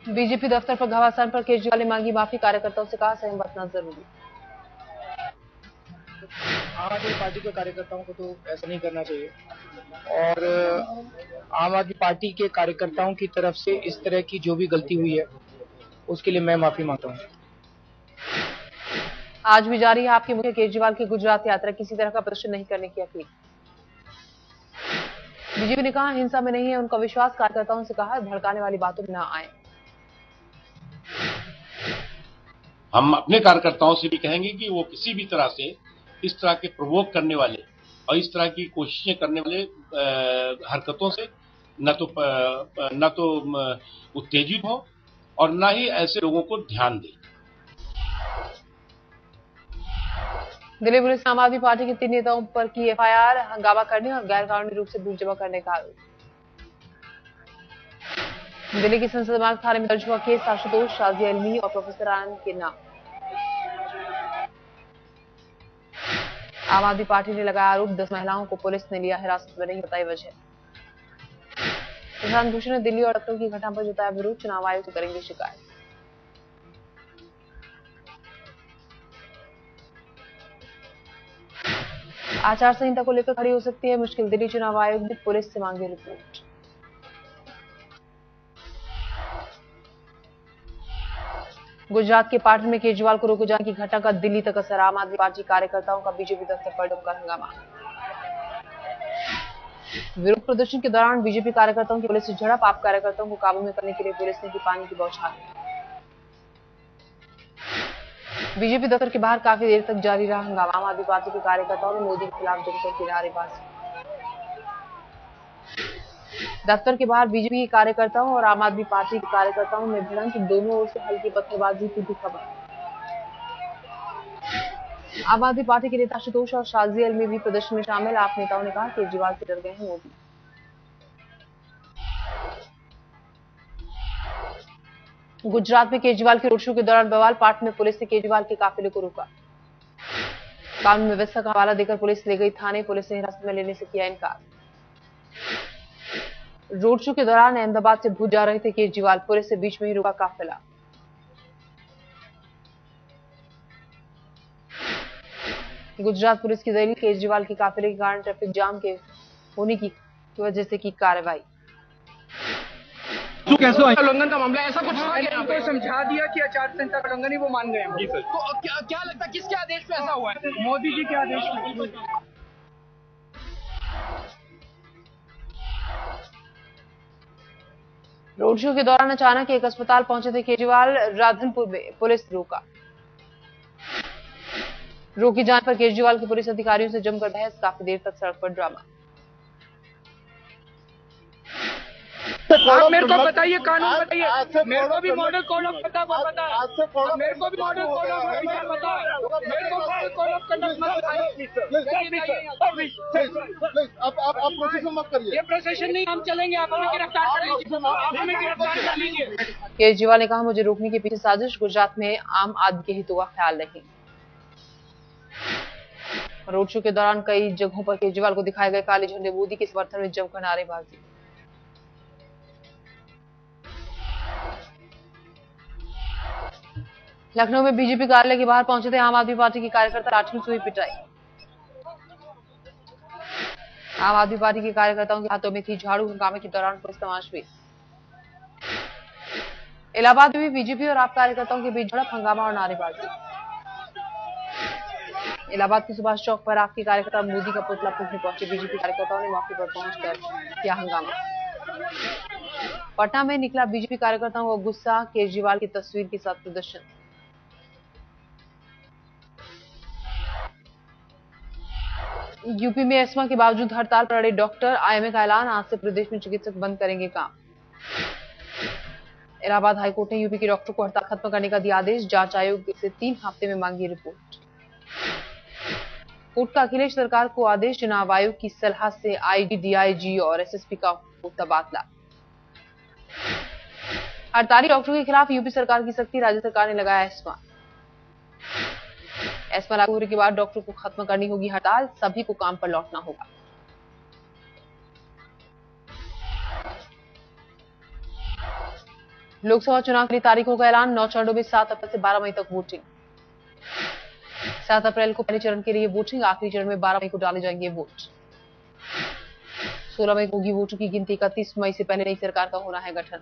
BJP दफ्तर पर घमासान पर केजरीवाल ने मांगी माफी, कार्यकर्ताओं से कहा संयम बरतना जरूरी। आम आदमी पार्टी के कार्यकर्ताओं को तो ऐसा नहीं करना चाहिए और आम आदमी पार्टी के कार्यकर्ताओं की तरफ से इस तरह की जो भी गलती हुई है उसके लिए मैं माफी मांगता हूँ। आज भी जारी है आपके मुख्य केजरीवाल की गुजरात यात्रा, किसी तरह का प्रदर्शन नहीं करने की अपील। बीजेपी ने कहा हिंसा में नहीं है उनका विश्वास, कार्यकर्ताओं से कहा भड़काने वाली बातों में न आए। हम अपने कार्यकर्ताओं से भी कहेंगे कि वो किसी भी तरह से इस तरह के प्रोवोक करने वाले और इस तरह की कोशिशें करने वाले हरकतों से न तो उत्तेजित हो और न ही ऐसे लोगों को ध्यान दें। दिल्ली पुलिस ने आम आदमी पार्टी के 3 नेताओं पर की एफआईआर, हंगामा करने और गैर कानूनी रूप से बूथ जमा करने का आरोप। दिल्ली की संसद मार्ग थाने में दर्ज हुआ केस आशुतोष, शाजिया इल्मी और प्रोफेसर आनंद के नाम। आम आदमी पार्टी ने लगाया आरोप, 10 महिलाओं को पुलिस ने लिया हिरासत में, नहीं बताई वजह। प्रशांत भूषण ने दिल्ली और लखनऊ की घटना पर जताया विरोध, चुनाव आयोग से करेंगे शिकायत। आचार संहिता को लेकर खड़ी हो सकती है मुश्किल, दिल्ली चुनाव आयोग ने पुलिस से मांगी रिपोर्ट। गुजरात के पाटन में केजरीवाल को रोके जाने की घटना का दिल्ली तक असर, आम आदमी पार्टी कार्यकर्ताओं का बीजेपी दफ्तर पर जमकर हंगामा। विरोध प्रदर्शन के दौरान बीजेपी कार्यकर्ताओं की पुलिस से झड़प, आप कार्यकर्ताओं को काबू में करने के लिए पुलिस ने की पानी की बौछार। बीजेपी दफ्तर के बाहर काफी देर तक जारी रहा हंगामा, आम आदमी पार्टी के कार्यकर्ताओं ने मोदी के खिलाफ जमकर की नारेबाजी। दफ्तर के बाहर बीजेपी के कार्यकर्ताओं और आम आदमी पार्टी के कार्यकर्ताओं में भिड़ंत, दोनों ओर से हल्की पत्थरबाजी की भी खबर। आम आदमी पार्टी के नेता आशुतोष और शाजिया इल्मी भी प्रदर्शन में शामिल, आप नेताओं ने कहा केजरीवाल से डर गए हैं मोदी। गुजरात में केजरीवाल के रोड शो के दौरान बवाल, पाटन में पुलिस ने केजरीवाल के काफिले को रोका, कानून व्यवस्था का हवाला देकर पुलिस ले गई थाने, पुलिस ने हिरासत में लेने से किया इनकार। रोड शो के दौरान अहमदाबाद से भूज जा रहे थे केजरीवाल, पुलिस से बीच में ही रुका काफिला। गुजरात पुलिस की दिल्ली केजरीवाल के काफिले के कारण ट्रैफिक जाम के होने की वजह से की कार्रवाई। उल्लंघन का मामला ऐसा कुछ तो समझा दिया कि आचार संहिता का उल्लंघन ही वो मान गए। तो क्या लगता है किसके आदेश पे ऐसा हुआ है? मोदी जी के आदेश पे। रोड शो के दौरान अचानक एक अस्पताल पहुंचे थे केजरीवाल, राधनपुर में पुलिस रोकी जाने पर केजरीवाल की पुलिस अधिकारियों से जमकर बहस, काफी देर तक सड़क पर ड्रामा। आप मेरे को बताइए, कानून बताइए, मेरे को भी मॉडल कोड ऑफ पता है, मेरे को भी मॉडल कोड ऑफ पता है, मेरे को मॉडल कोड ऑफ कंडक्ट मत आप प्रोसेशन मत करिए, ये प्रोसेशन नहीं, हम चलेंगे, आप हमें गिरफ्तार कर लीजिए। केजरीवाल ने कहा मुझे रोकने के पीछे साजिश, गुजरात में आम आदमी के हितों का ख्याल नहीं। रोड शो के दौरान कई जगहों पर केजरीवाल को दिखाए गए काले झंडे, मोदी के समर्थन में जमकर नारेबाजी। लखनऊ में बीजेपी कार्यालय के बाहर पहुंचे थे आम आदमी पार्टी के कार्यकर्ता, लाठियों से हुई पिटाई। आम आदमी पार्टी के कार्यकर्ताओं के हाथों में थी झाड़ू, हंगामे के दौरान पुलिस तमाशबीन। इलाहाबाद में भी बीजेपी और आप कार्यकर्ताओं के बीच झड़प, हंगामा और नारेबाजी। इलाहाबाद के सुभाष चौक पर आपके कार्यकर्ता मोदी का पुतला फूंकने पहुंचे, बीजेपी कार्यकर्ताओं ने मौके पर पहुंचकर किया हंगामा। पटना में निकला बीजेपी कार्यकर्ताओं का गुस्सा, केजरीवाल की तस्वीर के साथ प्रदर्शन। यूपी में एस्मा के बावजूद हड़ताल पर अड़े डॉक्टर, आईएमए का ऐलान, आज से प्रदेश में चिकित्सक बंद करेंगे काम। इलाहाबाद हाईकोर्ट ने यूपी के डॉक्टर को हड़ताल खत्म करने का दिया आदेश, जांच आयोग से 3 हफ्ते में मांगी रिपोर्ट। कोर्ट का अखिलेश सरकार को आदेश, चुनाव आयोग की सलाह से आईजी, डीआईजी और एसएसपी का तबादला। हड़ताली डॉक्टरों के खिलाफ यूपी सरकार की सख्ती, राज्य सरकार ने लगाया एस्मा। एस्मा लागू होने के बाद डॉक्टरों को खत्म करनी होगी हड़ताल, सभी को काम पर लौटना होगा। लोकसभा चुनाव की तारीखों का ऐलान 9 चरणों में 7 अप्रैल से 12 मई तक वोटिंग। 7 अप्रैल को पहले चरण के लिए वोटिंग, आखिरी चरण में 12 मई को डाले जाएंगे वोट। 16 मई को होगी वोटों की गिनती। 31 मई से पहले नई सरकार का होना है गठन।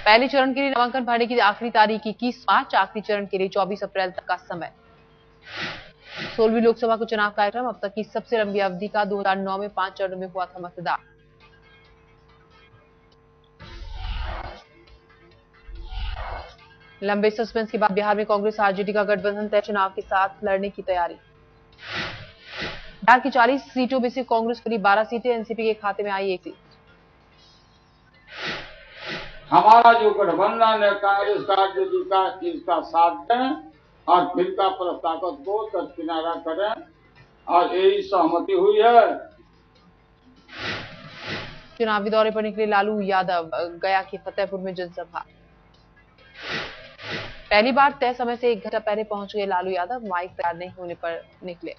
पहले चरण के लिए नामांकन भरने की आखिरी तारीख 21 मार्च, आखिरी चरण के लिए 24 अप्रैल तक का समय। 16वीं लोकसभा का चुनाव कार्यक्रम अब तक की सबसे लंबी अवधि का 2009 में 5 चरणों में हुआ था मतदान। लंबे सस्पेंस के बाद बिहार में कांग्रेस आरजेडी का गठबंधन तय, चुनाव के साथ लड़ने की तैयारी। बिहार की 40 सीटों में से कांग्रेस को 12 सीटें, एनसीपी के खाते में आई 1 सीट। हमारा जो गठबंधन है कांग्रेस का आरजेडी का, इसका साथ दें और फिर का प्रस्तावक को दरकिनारा करें, और यही सहमति हुई है। चुनावी दौरे पर निकले लालू यादव, गया के फतेहपुर में जनसभा। पहली बार तय समय से 1 घंटा पहले पहुंच गए लालू यादव, माइक तैयार नहीं होने पर निकले।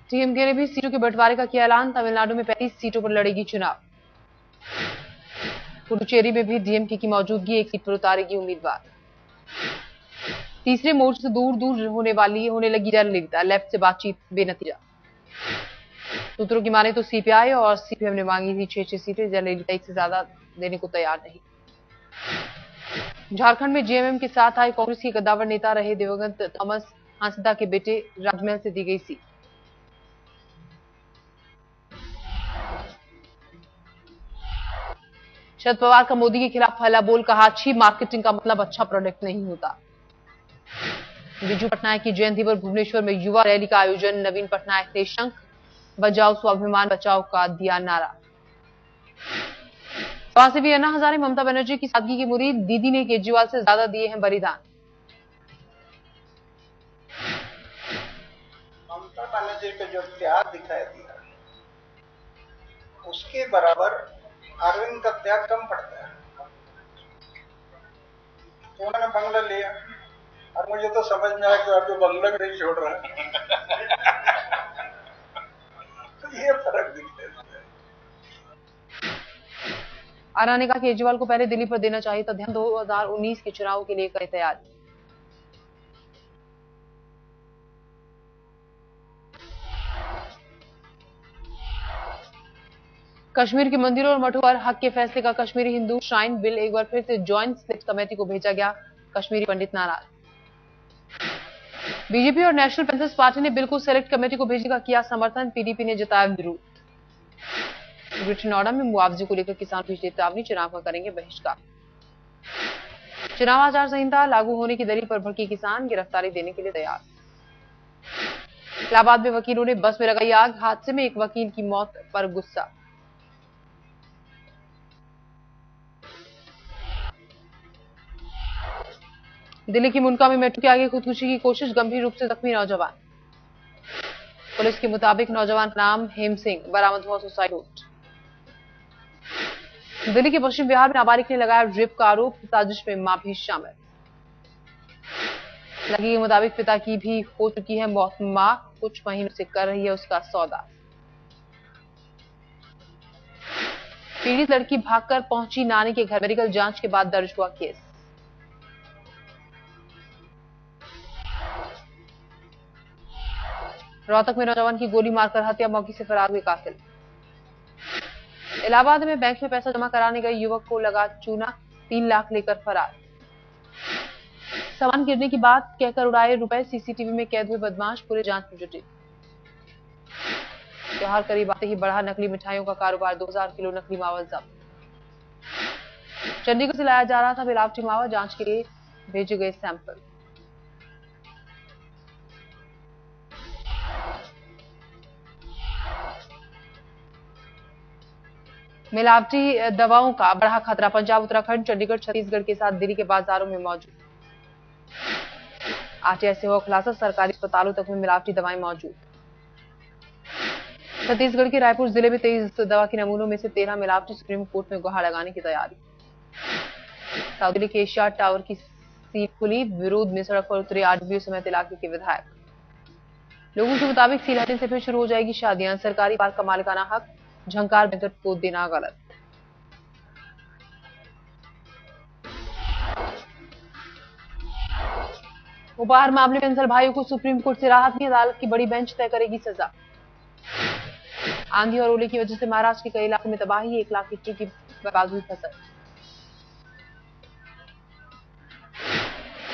टीएमके ने भी सीटों के बंटवारे का किया ऐलान। तमिलनाडु में 35 सीटों पर लड़ेगी चुनाव। पुडुचेरी में भी डीएमके की मौजूदगी, 1 सीट पर उतारेगी उम्मीदवार। तीसरे मोर्चे से दूर दूर होने लगी जयललिता, लेफ्ट से बातचीत बेनतीजा। सूत्रों की माने तो सीपीआई और सीपीएम ने मांगी थी 6-6 सीटें, जयललिता 1 से ज्यादा देने को तैयार नहीं। झारखंड में जेएमएम के साथ आए कांग्रेस के कद्दावर नेता रहे दिवंगत थॉमस हांसदा के बेटे राजमहल से दी गई सीट। शरद पवार का मोदी के खिलाफ हल्ला बोल, कहा अच्छी मार्केटिंग का मतलब अच्छा प्रोडक्ट नहीं होता। बिजू पटनायक की जयंती पर भुवनेश्वर में युवा रैली का आयोजन। नवीन पटनायक ने शंख बजाओ स्वाभिमान बचाओ का दिया नारा। वहां से भी अन्ना हजारे, ममता बनर्जी की सादगी की मुरीद, दीदी ने केजरीवाल से ज्यादा दिए हैं बलिदान। ममता बनर्जी को जो त्याग दिखाई दिया उसके बराबर अरविंद का त्याग कम पड़ता है। तो उन्होंने बंगला लिया, और मुझे तो समझ में आया कि अब जो बंगला भी नहीं छोड़ रहा है। तो ये फर्क दिखता है। आरा ने कहा केजरीवाल को पहले दिल्ली पर देना चाहिए था ध्यान, 2019 के चुनाव के लिए करें तैयारी। कश्मीर के मंदिरों और मठों पर हक के फैसले का कश्मीरी हिंदू श्राइन बिल एक बार फिर से ज्वाइंट सेलेक्ट कमेटी को भेजा गया। कश्मीरी पंडित नाराज। बीजेपी और नेशनल पैंथर्स पार्टी ने बिल को सेलेक्ट कमेटी को भेजने का किया समर्थन। पीडीपी ने जताया विरोध। ग्रेटर नोएडा में मुआवजे को लेकर किसान भी चेतावनी, चुनाव का करेंगे बहिष्कार। चुनाव आचार संहिता लागू होने की दलील पर भड़के किसान, गिरफ्तारी देने के लिए तैयार। इलाहाबाद में वकीलों ने बस में लगाई आग, हादसे में एक वकील की मौत पर गुस्सा। दिल्ली की मुनका में मेट्रो के आगे खुदकुशी की कोशिश, गंभीर रूप से जख्मी नौजवान। पुलिस के मुताबिक नौजवान का नाम हेम सिंह, बरामद हुआ सुसाइड नोट। दिल्ली के पश्चिम बिहार में नाबालिग ने लगाया रेप का आरोप, साजिश में मां भी शामिल। लड़की के मुताबिक पिता की भी हो चुकी है मौत, मां कुछ महीनों से कर रही है उसका सौदा। पीड़ित लड़की भागकर पहुंची नानी के घर, मेडिकल जांच के बाद दर्ज हुआ केस। रोहतक में नौजवान की गोली मारकर हत्या, मौके से फरार हुए कातिल। इलाहाबाद में बैंक में पैसा जमा कराने गए युवक को लगा चूना, 3 लाख लेकर फरार। सामान गिरने की बात कहकर उड़ाए रुपए, सीसीटीवी में कैद हुए बदमाश, पूरे जांच में जुटे। त्योहार करीब आते ही बढ़ा नकली मिठाइयों का कारोबार, 2000 किलो नकली मावा जब्त। चंडीगढ़ से लाया जा रहा था मिलावटी मावा, जांच के लिए भेजे गए सैंपल। मिलावटी दवाओं का बढ़ा खतरा, पंजाब, उत्तराखंड, चंडीगढ़, छत्तीसगढ़ के साथ दिल्ली के बाजारों में मौजूद। आरटीआई से हुआ खुलासा, सरकारी अस्पतालों तक में मिलावटी दवाएं मौजूद। छत्तीसगढ़ के रायपुर जिले में 23 दवा के नमूनों में से 13 मिलावटी, सुप्रीम कोर्ट में गुहार लगाने की तैयारी। साउथ दिल्ली के एशिया टावर की सीट खुली, विरोध में सड़क पर उतरे आरडीओ समेत इलाके के विधायक। लोगों के मुताबिक सील हटने से फिर शुरू हो जाएगी शादियां। सरकारी पार्क का मालिकाना हक झंकार वेंकट को देना गलत। उपहार मामले में अंसर भाइयों को सुप्रीम कोर्ट से राहत नहीं, अदालत की बड़ी बेंच तय करेगी सजा। आंधी और ओले की वजह से महाराष्ट्र के कई इलाकों में तबाही, 1 लाख हेक्टेयर की बर्बाद हुई फसल।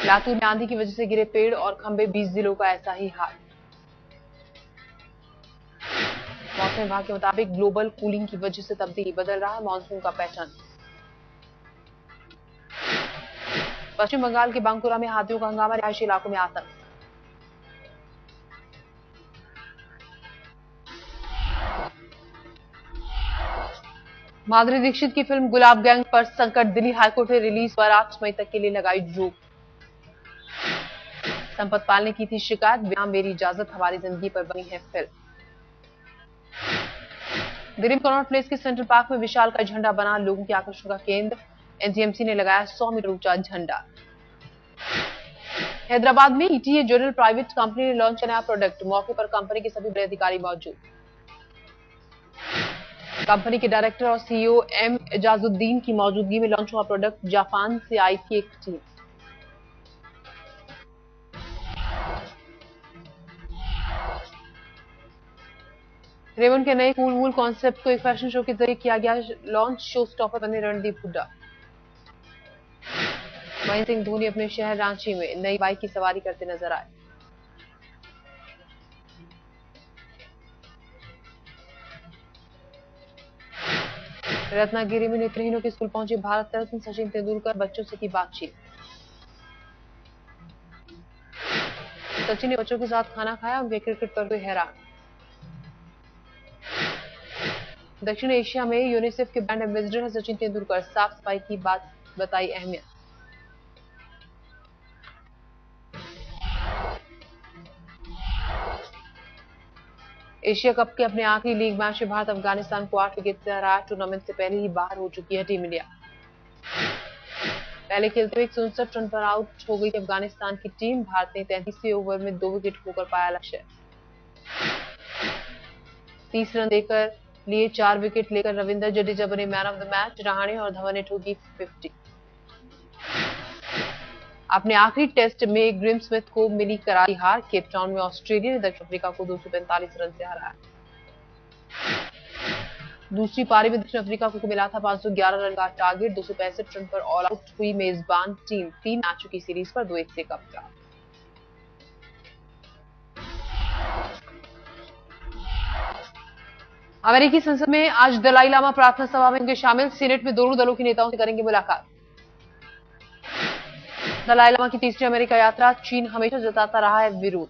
लातूर में आंधी की वजह से गिरे पेड़ और खंभे, 20 जिलों का ऐसा ही हाल। मौसम विभाग के मुताबिक ग्लोबल कूलिंग की वजह से तब्दीली बदल रहा है मानसून का पैटर्न। पश्चिम बंगाल के बांकुरा में हाथियों का हंगामा, रिहायशी इलाकों में आतंक। माधुरी दीक्षित की फिल्म गुलाब गैंग पर संकट, दिल्ली हाईकोर्ट ने रिलीज पर 8 मई तक के लिए लगाई रोक। संपत पाल ने की थी शिकायत, बिना मेरी इजाजत हमारी जिंदगी पर बनी है फिल्म। दिल्ली में कनॉट प्लेस के सेंट्रल पार्क में विशाल का झंडा बना लोगों के आकर्षण का केंद्र। एनजीएमसी ने लगाया 100 मीटर ऊंचा झंडा। हैदराबाद में ईटीए जनरल प्राइवेट कंपनी ने लॉन्च किया नया प्रोडक्ट, मौके पर कंपनी के सभी बड़े अधिकारी मौजूद। कंपनी के डायरेक्टर और सीईओ एम एजाजुद्दीन की मौजूदगी में लॉन्च हुआ प्रोडक्ट। जापान से आई थी एक टीम। रेवन के नए कूल वूल कॉन्सेप्ट को एक फैशन शो के जरिए किया गया लॉन्च। शो स्टॉपर बने रणदीप हुड्डा। महेंद्र सिंह धोनी अपने शहर रांची में नई बाइक की सवारी करते नजर आए। रत्नागिरी में नेत्रहीनों के स्कूल पहुंचे भारत रत्न सचिन तेंदुलकर, बच्चों से की बातचीत। सचिन ने बच्चों के साथ खाना खाया, उनके क्रिकेट पर हुए हैरान। दक्षिण एशिया में यूनिसेफ के ब्रांड एम्बेसडर है सचिन तेंदुलकर, साफ सफाई की बात बताई अहमियत। एशिया कप के अपने आखिरी लीग मैच में भारत अफगानिस्तान को 8 विकेट से हराया। टूर्नामेंट से पहले ही बाहर हो चुकी है टीम इंडिया। पहले खेलते हुए 159 रन पर आउट हो गई थी अफगानिस्तान की टीम। भारत ने 33वें ओवर में 2 विकेट खोकर पाया लक्ष्य। 30 रन देकर लिए 4 विकेट लेकर रविंद्र जडेजा बने man of the match. Rahane और धवन ने ठोकी 50। अपने आखिरी टेस्ट में ग्रिम स्मिथ को मिली करारी हार। केपटाउन में ऑस्ट्रेलिया ने दक्षिण अफ्रीका को 245 रन से हराया। दूसरी पारी में दक्षिण अफ्रीका को मिला था 511 रन का टारगेट। 265 रन पर ऑल आउट हुई मेजबान टीम। 3 मैचों की सीरीज पर 2-1 से कब्जा। अमेरिकी संसद में आज दलाई लामा प्रार्थना सभा में होंगे शामिल। सीनेट में दोनों दलों के नेताओं से करेंगे मुलाकात। दलाई लामा की तीसरी अमेरिका यात्रा, चीन हमेशा जताता रहा है विरोध।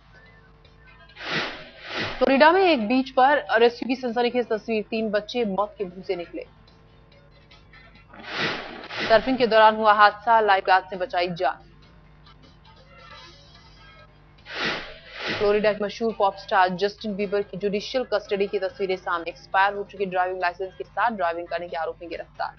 फ्लोरिडा में एक बीच पर रेस्क्यू की सनसनीखेज तस्वीर, 3 बच्चे मौत के मुंह से निकले। सर्फिंग के दौरान हुआ हादसा, लाइफ गार्ड ने बचाई जान। फ्लोरिडा के मशहूर पॉप स्टार जस्टिन बीबर की जुडिशियल कस्टडी की तस्वीरें सामने। एक्सपायर हो चुकी ड्राइविंग लाइसेंस के साथ ड्राइविंग करने के आरोप में गिरफ्तार।